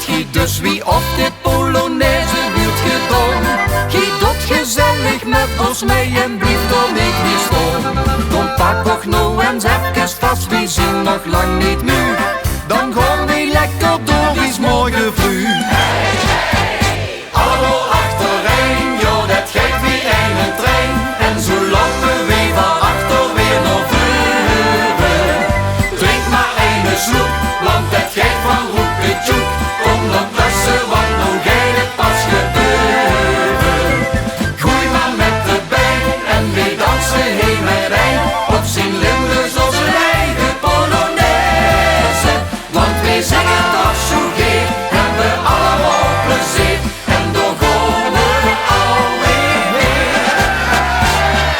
giet dus wie of de Polonaise wilt gedaan. Giet dat gezellig met ons mee en blijf dan ik niet staan. Kom pak nog nou eens even vast, we zien nog lang niet nu. Dan gaan we lekker door, is morgen vroeg. Allemaal achtereen, ja dat geeft wie een trein. En zo lopen we van achter weer naar voren. Drink maar een sloep, want het geeft van roeke tjoek. Kom dan tussen, want nou gaat het pas gebeuren. Gooi maar met de been en we dansen heen en rijn. Op zijn Limburgs als een eigen Polonaise. Want we zingen toch zo geer en we allemaal plezier. En dan gaan we alweer heen. Allemaal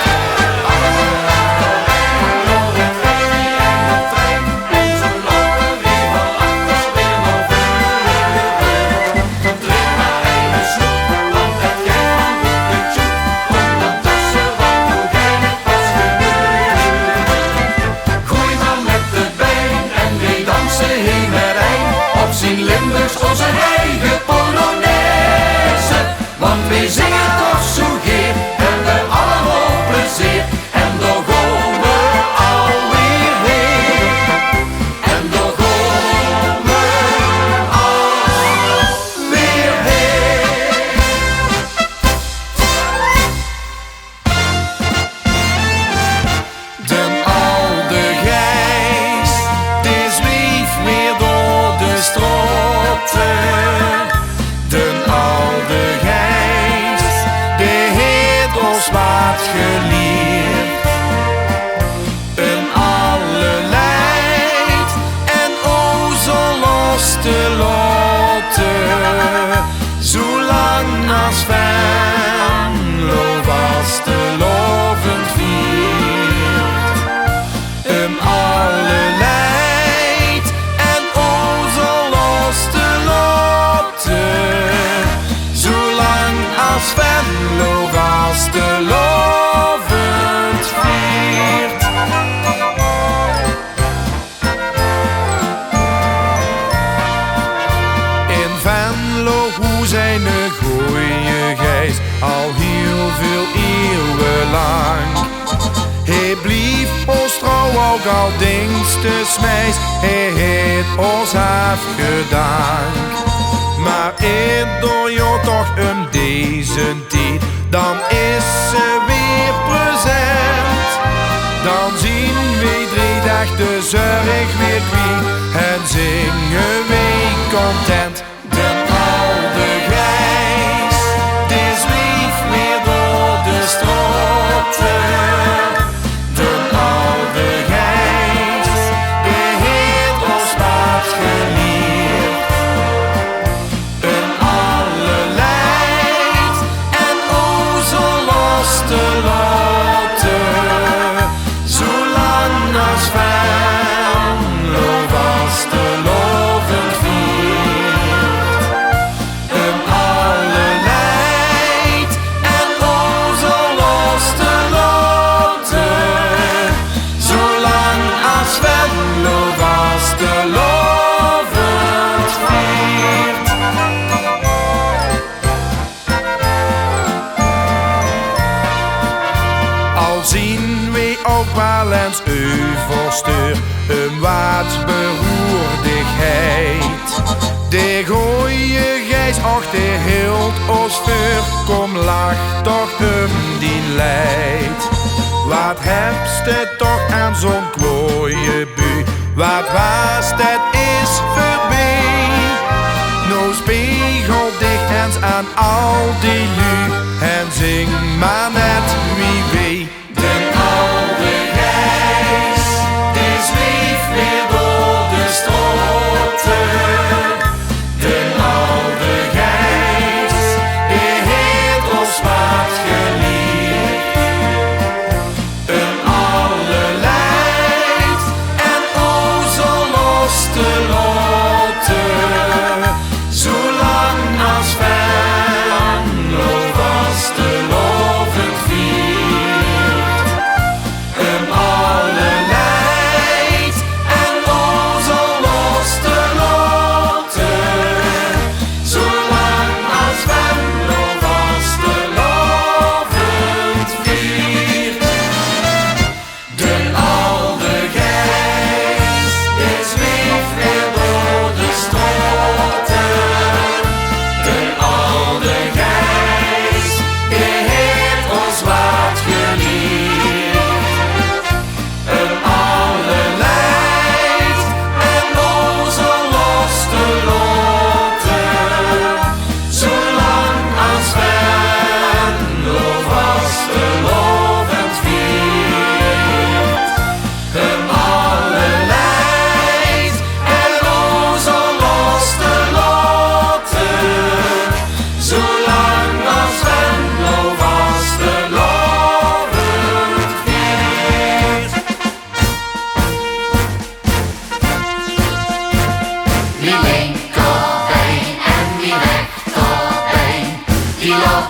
achtereen, door het geeft wie een trein. En zo lopen we van achter weer naar voren. Drink maar een sloep, want het geeft van roeke tjoek. Kom dan tussen, want nou gaat het pas gebeuren. Gooi maar met de been en we dansen heen en rijn. Op zijn Limburgs onze eigen Polonaise. Want we zingen toch zo geer en we allemaal plezier. En dan gaan we alweer heen. En dan gaan we alweer heen. Den oude Gijs, die zweeft weer door de straten. Den oude Gijs, die heeft ons wat geleerd. Een alle leid en o zo los te laten. Zolang als Venlo was te lovend viert. Een alle leid en o zo los te laten. Zolang als Venlo was te lovend viert. In Venlo, hoe zijn de goeie Gijs al heel veel eeuwen lang. Hij blief ons trouw ook al dingste smijs, hij heeft ons afgedaan. Maar in door jou toch deze tijd, dan is ze weer present. Dan zien we 3 dagen de zorg weer kwijt en zingen we content. Den oude Gijs, die zweeft weer door de straten. Den oude Gijs, die heeft ons wat geleerd. Een alle leid en o zo los te laten. Zolang als Venlo was te lovend viert. Een alle leid en o zo los te laten. Zolang als Venlo was te lovend viert. Al zien we ook wel eens overstuur een wat beroerdigheid. De gooie Gijs, och de hield ons vuur, kom lach toch die leid. Wat hebst het toch aan zo'n kwooie bu, wat was het is voorbij. Nou spiegel dicht eens aan al die lu en zing maar net wie wee. Den oude Gijs, die zweeft weer door de straten. Den oude Gijs, die heeft ons wat geleerd. Een alle leid en o zo los te laten. Zolang als Venlo was te loven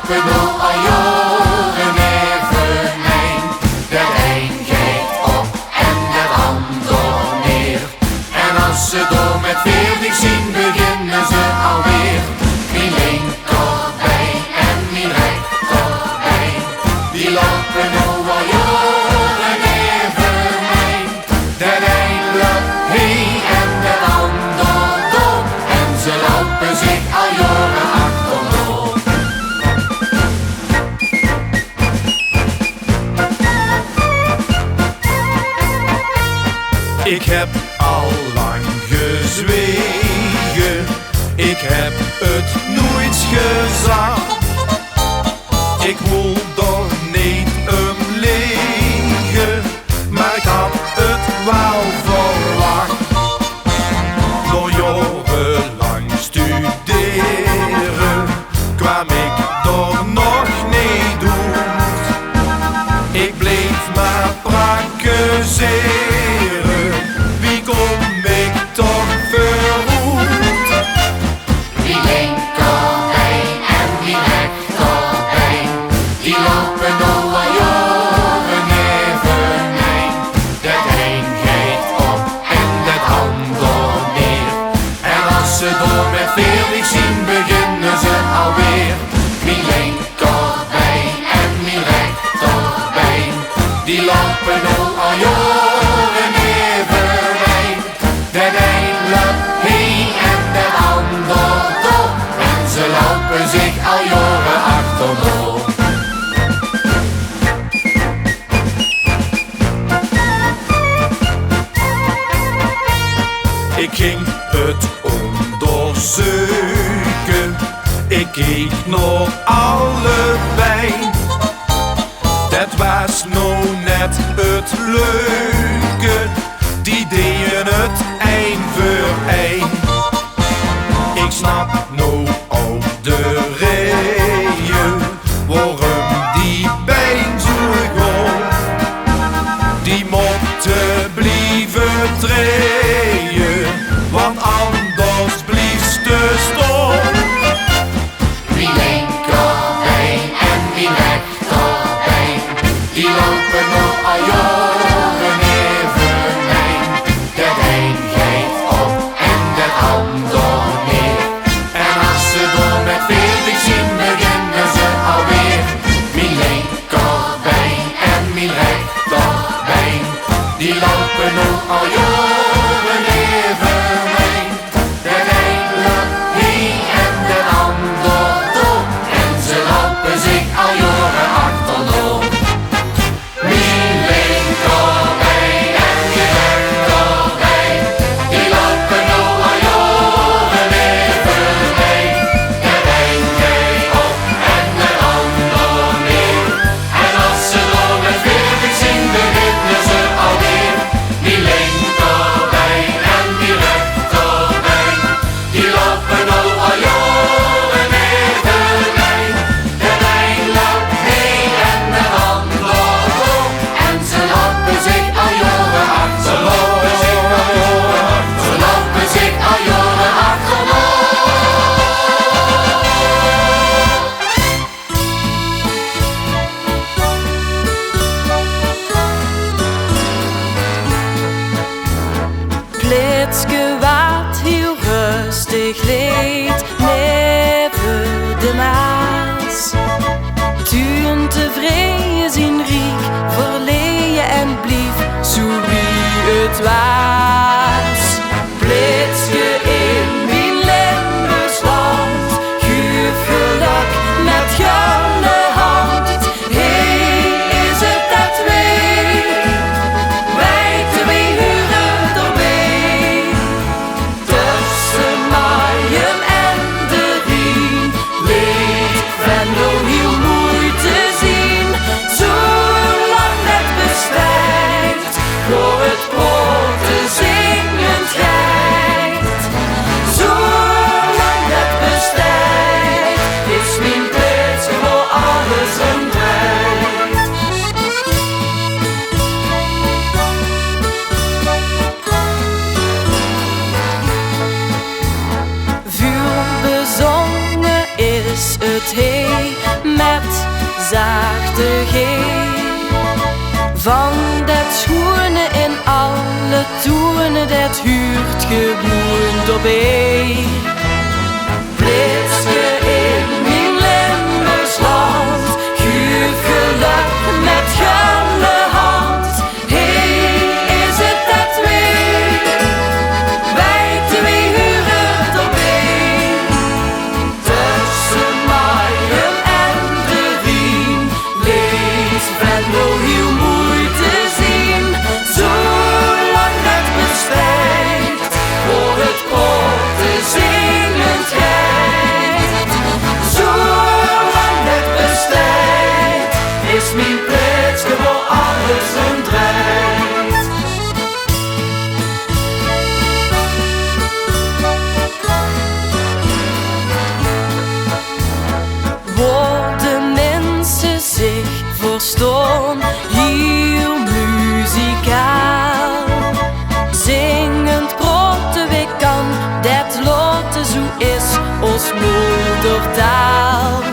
lopen nog al jaren eveneen. De een geeft op en de ander neer. En als ze door met 40 zien, beginnen ze alweer. Wie linkerbeen en wie rechterbeen, die lopen nog al jaren eveneen. De een loopt heen en de ander door. En ze lopen zich al jaren achterdoor. Ik heb al lang gezwegen, ik heb het nooit gezegd. Ik wil er niet om liggen, maar ik had het wel verwacht. Door jarenlang studeren kwam ik er nog niet uit. Ik bleef maar praktiseren, wie kom ik toch vooruit? Wie linkerbeen en wie rechterbeen, die lopen nog al jaren eveneen. De een geeft op en de ander neer. En als ze door met 40 zien, beginnen ze alweer. Wie linkerbeen en wie rechterbeen, die lopen nog al jaren eveneen. De een loopt heen en de ander door. En ze lopen zich al jaren achterdoor. Ik ging het onderzoeken, ik keek naar allebei. Dat was nou net het leuke, die deden het één voor één. Ik snap nou ook de reden waarom die been zo gewoon. Die mochten blijven treden, want anders blieft ze stom. Wie linkerbeen en wie rechterbeen, die lopen nog al jaren eveneen. De een geeft op en de ander neer. En als ze door met 40 zien, beginnen ze alweer. Wie linkerbeen en wie rechterbeen, die lopen nog al jaren eveneen. De een loopt heen en de ander door. En ze lopen zich al jaren achterdoor. Wie linkerbeen en wie rechterbeen, die lopen nog al jaren eveneen. De een geeft op en de ander neer. En als ze door met 40 zien, beginnen ze alweer. Wie linkerbeen en wie rechterbeen, die lopen nog al jaren eveneen. De een loopt heen en de ander door. En ze lopen zich al jaren achterdoor. Ze lopen zich al jaren achterdoor. Blitske wat heel rustig leed neven de Maas. Toen tevreden zien riek, verleien en blief zo wie het was. Blitske in mijn limbestand, guur geluk met gulle hand. Hey, is het dat wij twee huren erbij. Tussen Mayen en de Rijn, leed van heel mooi te zien. Zolang het bestijgt, voor het brood te zien. alle toenen dat huurt geboend op een. Blitske in mijn Limburgsland, guur geluk met gulle hand. Hey, is het dat weer? Wij twee huren op een. Tussen Maaium en de Rijn leed Venlo heel mooi te zien. Zolang het bestrijdt voor het korte zingend geit. Zolang het bestrijdt is mijn plekje voor alles een draait. Worden mensen zich verstaan, heel muzikaal. Zingend praten we kan, dat laten zo is ons moedertaal.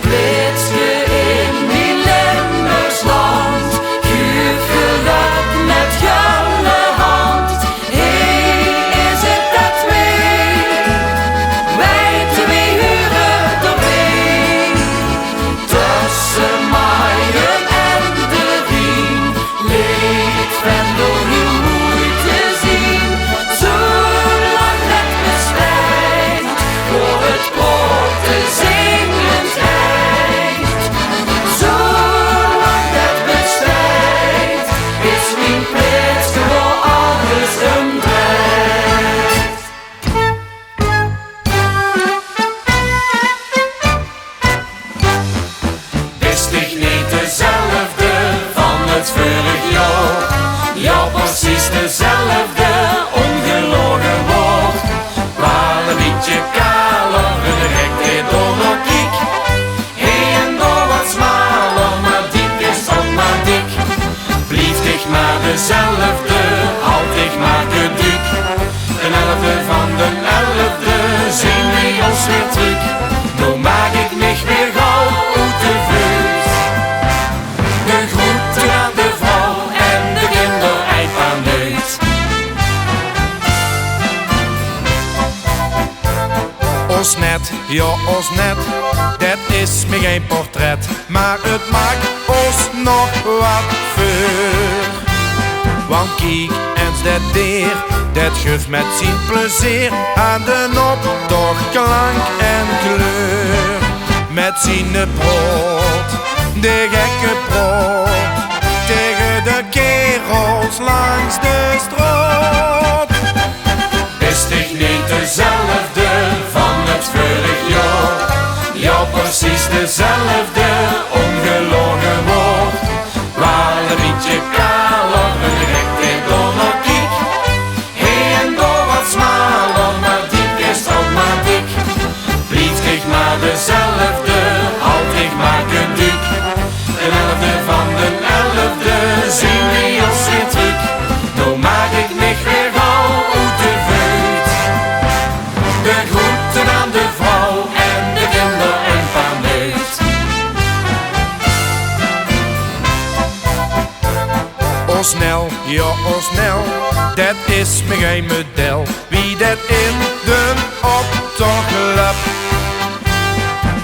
Blitske in mijn Limburgsland, guur geluk met gulle hand. Hey, is het dat weer? Wij twee huren op een. Tussen Maaium en de Rijn leed Venlo heel mooi te zien. Zolang het bestrijdt voor het korte zingend geit. Zolang het bestrijdt is mijn plekje voor alles een draait. Is dich niet dezelfde van het vorig jaar? Ja, precies dezelfde, ongelogen woord. Wel een beetje kaler, een rekte door nog kiek. Hey, en door wat smaler, maar dik is ook maar dik. Blief dich maar dezelfde, houd dich maar geduik. De 11e van de 11e zien we ons weer terug. Nou maak ik mich weer gauw uit de vuur. De groeten aan de vrouw en de kinder uit aan neus. Ons net, ja ons net, dat is me geen portret, maar het maakt ons nog wat vuur. Want kijk eens dat deer, dat geeft met zijn plezier aan de optocht klank en kleur. Met zijn brood, de gekke brood, tegen de kerels langs de stroot. Is dich niet dezelfde van het vorig jaar? Ja, precies dezelfde, ongelogen woord. Wel een beetje kaler, een rekte door nog kiek. Hey, en door wat smaler, maar dik is ook maar dik. Blief dich maar dezelfde, houd dich maar geduik. De 11e van de 11e zien we ons weer terug. Nou maak ik mich weer gauw uit de vuur. De groeten aan de vrouw en de kinder en van neus. O snel, ja o snel, dat is me geen model. Wie dat in de optocht loopt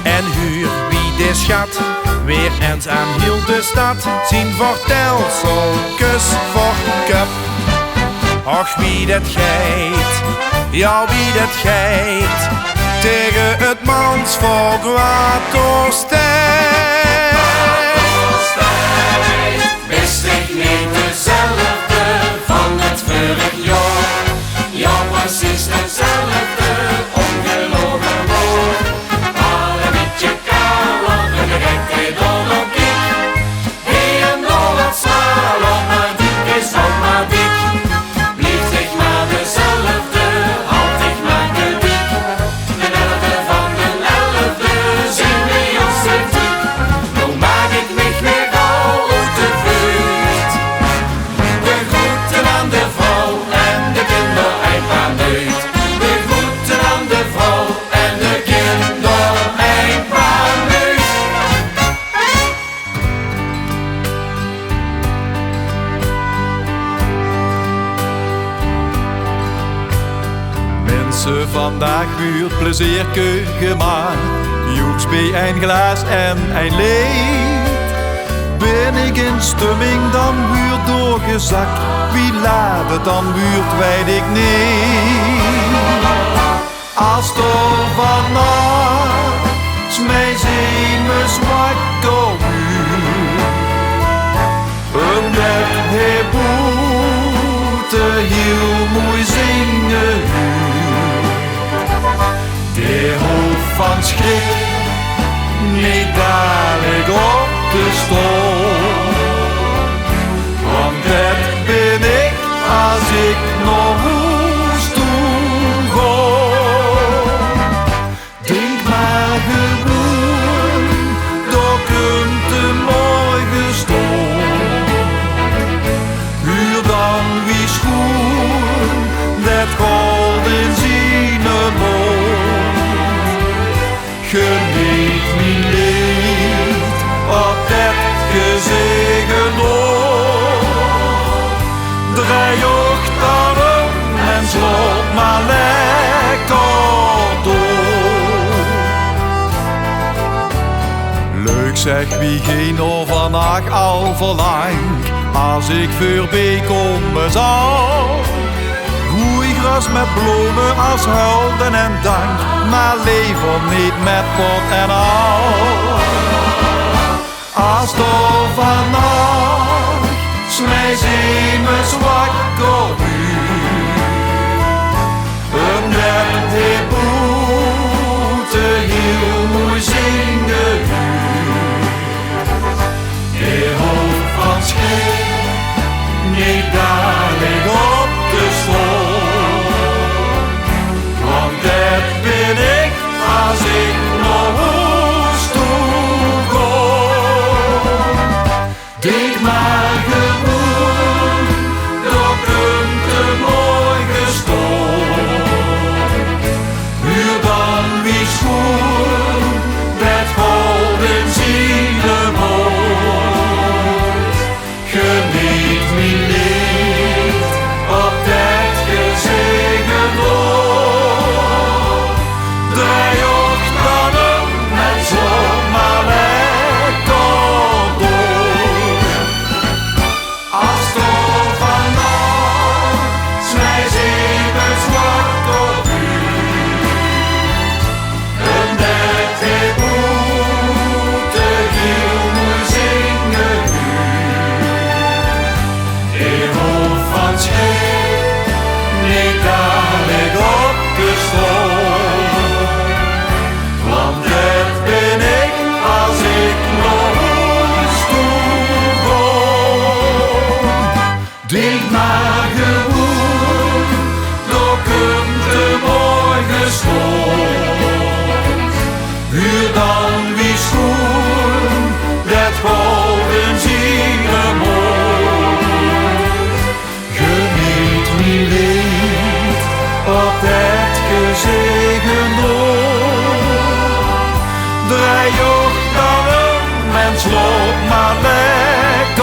en huur wie de schat weer eens aan heel de stad zien vertelseltjes voor kup. Och wie dat geit, ja wie dat geit, tegen het mansvolk wat oorstijgt. Is dich niet dezelfde van het vorig jaar? Ja, precies dezelfde, ongelogen woord. Maar een beetje kaler, een rekte door nog kiek. Hey, en door wat smaler, maar dik is ook maar dik. Blief dich maar dezelfde, houd dich maar geduik. De 11e van de 11e zien we ons weer terug. Nou maak ik mich weer gauw uit de vuur. ze vandaag weer plezierke gemaakt. Joeks bij een glas en een leed. Ben ik in stemming, dan wordt doorgezakt. Wie laat het, dan wordt weet ik niet. Als er vannacht smij zien me zwart op uur. Omdat hij boete heel mooi zingen huur. De hoofd van schrik, niet dadelijk op de stoel. Want dat ben ik als ik nog hoes toe ga. Denk maar gewoon, daar komt de morgen stoel. Huur dan wie schoen, dat gold in zine mond. Geniet mijn leed op dat gezegen oor. Draai ochtenden en slot maar lekker door. Leuk zeg wie geen overnacht al verlangt. Als ik voorbij kom zal. Groei gras met bloemen als hulden en dank. Maar leven niet met pot en al. Als er vannacht smij zien me zwak op uur. Omdat hij boete heel mooi zingen huur. De hoofd van schrik, niet dadelijk op de stoel. Want dat ben ik als ik nog hoes toe ga. Denk maar gewoon, daar komt de morgen stoel. Huur dan wie schoen, dat gold in zine mond. Geniet mijn leed op dat gezegen oor. Draai ochtenden en slot maar lekker door. Als er vannacht smij zeven zwart op uur. Omdat hij boete heel mooi zingen huur. De hoofd van schrik, niet dadelijk op de stoel. Want dat ben ik als ik nog eens toe ga. Denk maar gewoon, daar komt de morgen stond. Huur dan wie schoen, dat gold in zine mond. Geniet mijn leed op dat gezegen oor. Draai ochtenden en slot maar lekker